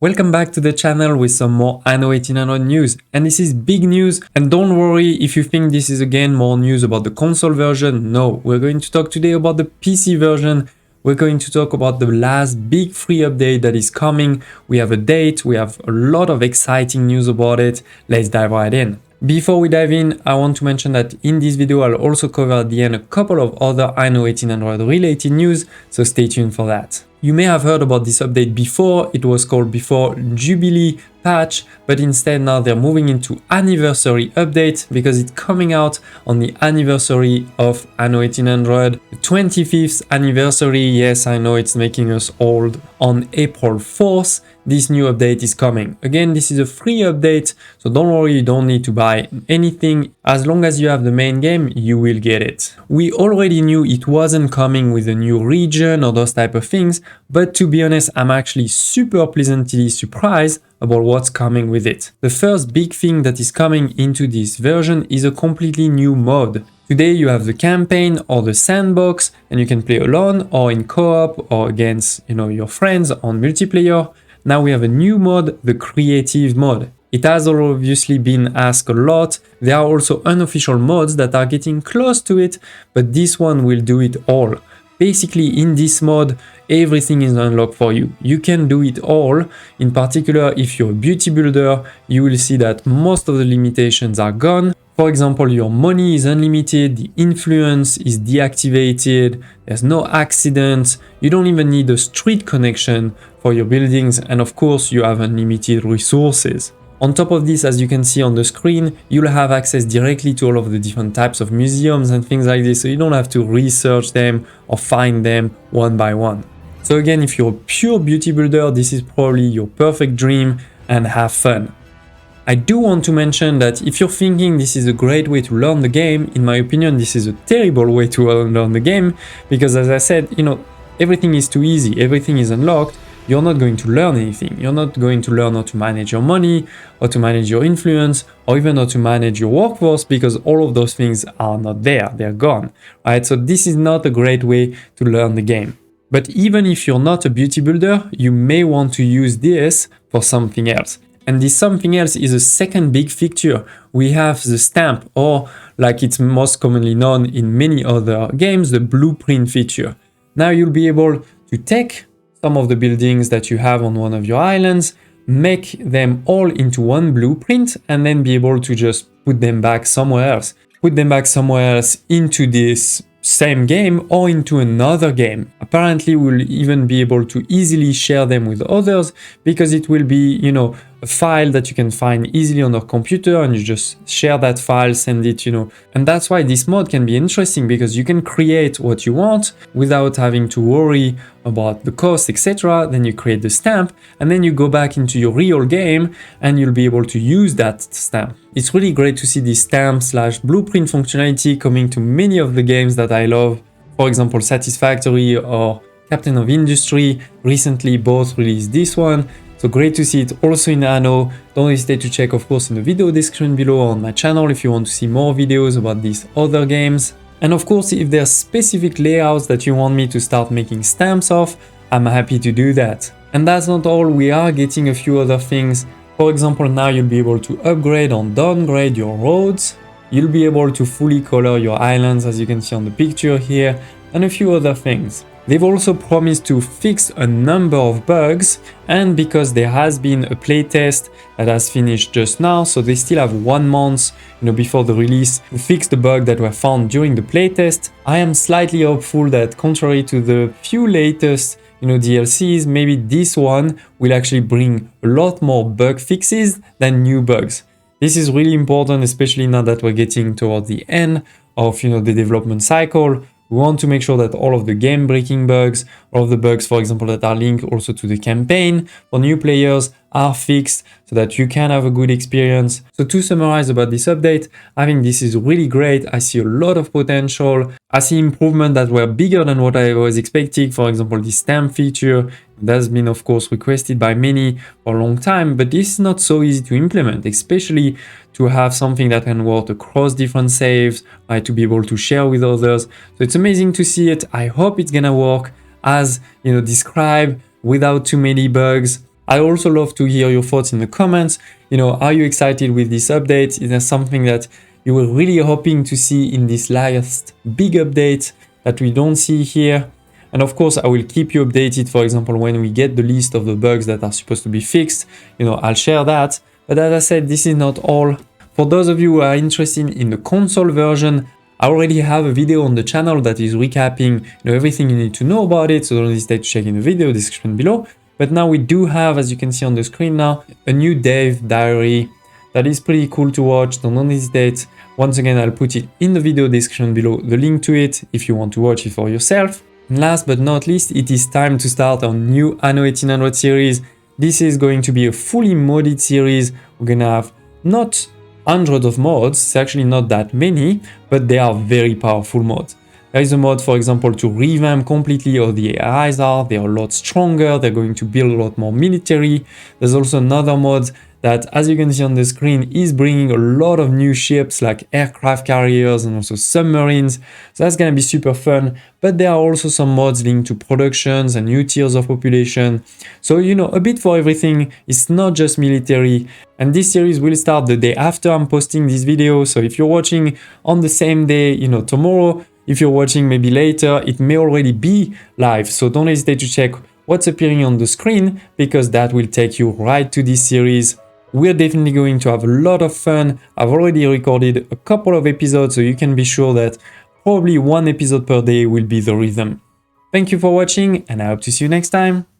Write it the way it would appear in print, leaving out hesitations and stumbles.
Welcome back to the channel with some more Anno 1800 news, and this is big news. And don't worry if you think this is again more news about the console version. No, we're going to talk today about the PC version. We're going to talk about the last big free update that is coming. We have a date, we have a lot of exciting news about it. Let's dive right in. Before we dive in, I want to mention that in this video I'll also cover at the end a couple of other Anno 1800 related news, so stay tuned for that. You may have heard about this update before. It was called before Jubilee patch, but instead now they're moving into anniversary update because it's coming out on the anniversary of Anno 1800, the 25th anniversary. Yes, I know it's making us old. On April 4th, this new update is coming. Again, this is a free update, so don't worry, you don't need to buy anything. As long as you have the main game, you will get it. We already knew it wasn't coming with a new region or those type of things, but to be honest, I'm actually super pleasantly surprised about what's coming with it. The first big thing that is coming into this version is a completely new mode. Today you have the campaign or the sandbox, and you can play alone or in co-op or against your friends on multiplayer. Now we have a new mode, the creative mode. It has obviously been asked a lot. There are also unofficial modes that are getting close to it, but this one will do it all. Basically, in this mode, everything is unlocked for you. You can do it all. In particular, if you're a beauty builder, you will see that most of the limitations are gone. For example, your money is unlimited, the influence is deactivated, there's no accidents, you don't even need a street connection for your buildings, and of course, you have unlimited resources. On top of this, as you can see on the screen, you'll have access directly to all of the different types of museums and things like this, so you don't have to research them or find them one by one. So again, if you're a pure beauty builder, this is probably your perfect dream, and have fun. I do want to mention that if you're thinking this is a great way to learn the game, in my opinion, this is a terrible way to learn the game, because as I said, everything is too easy, everything is unlocked. You're not going to learn anything. You're not going to learn how to manage your money, or to manage your influence, or even how to manage your workforce, because all of those things are not there, they're gone, right? So this is not a great way to learn the game. But even if you're not a beauty builder, you may want to use this for something else. And this something else is a second big feature. We have the stamp, or like it's most commonly known in many other games, the blueprint feature. Now you'll be able to take some of the buildings that you have on one of your islands, make them all into one blueprint, and then be able to just put them back somewhere else. Put them back somewhere else into this same game or into another game. Apparently, we'll even be able to easily share them with others, because it will be, a file that you can find easily on your computer, and you just share that file, send it, And that's why this mode can be interesting, because you can create what you want without having to worry about the cost, etc. Then you create the stamp, and then you go back into your real game, and you'll be able to use that stamp. It's really great to see this stamp/blueprint functionality coming to many of the games that I love. For example, Satisfactory or Captain of Industry recently both released this one. So great to see it also in Anno. Don't hesitate to check, of course, in the video description below or on my channel if you want to see more videos about these other games. And of course, if there's specific layouts that you want me to start making stamps of, I'm happy to do that. And that's not all, we are getting a few other things. For example, now you'll be able to upgrade or downgrade your roads. You'll be able to fully color your islands, as you can see on the picture here, and a few other things. They've also promised to fix a number of bugs, and because there has been a playtest that has finished just now, so they still have 1 month before the release to fix the bugs that were found during the playtest. I am slightly hopeful that, contrary to the few latest DLCs, maybe this one will actually bring a lot more bug fixes than new bugs. This is really important, especially now that we're getting towards the end of the development cycle. We want to make sure that all of the game breaking bugs, all of the bugs, for example, that are linked also to the campaign for new players are fixed so that you can have a good experience. So to summarize about this update, I think this is really great. I see a lot of potential. I see improvements that were bigger than what I was expecting. For example, the stamp feature that's been, of course, requested by many for a long time, but this is not so easy to implement, especially to have something that can work across different saves, right, to be able to share with others. So it's amazing to see it. I hope it's gonna work as described, without too many bugs. I also love to hear your thoughts in the comments. You know, are you excited with this update? Is there something that you were really hoping to see in this last big update that we don't see here? And of course, I will keep you updated, for example, when we get the list of the bugs that are supposed to be fixed, you know, I'll share that. But as I said, this is not all. For those of you who are interested in the console version, I already have a video on the channel that is recapping, you know, everything you need to know about it, so don't hesitate to check in the video description below. But now we do have, as you can see on the screen now, a new dev diary that is pretty cool to watch, so don't hesitate. Once again, I'll put it in the video description below, the link to it, if you want to watch it for yourself. And last but not least, it is time to start our new Anno 1800 series. This is going to be a fully modded series. We're gonna have not hundreds of mods, it's actually not that many, but they are very powerful mods. There is a mod, for example, to revamp completely how the AIs are. They are a lot stronger, they're going to build a lot more military. There's also another mod that, as you can see on the screen, is bringing a lot of new ships like aircraft carriers and also submarines. So that's gonna be super fun. But there are also some mods linked to productions and new tiers of population. So, you know, a bit for everything. It's not just military. And this series will start the day after I'm posting this video. So if you're watching on the same day, you know, tomorrow, if you're watching maybe later, it may already be live. So don't hesitate to check what's appearing on the screen, because that will take you right to this series. We're definitely going to have a lot of fun. I've already recorded a couple of episodes, so you can be sure that probably one episode per day will be the rhythm. Thank you for watching, and I hope to see you next time.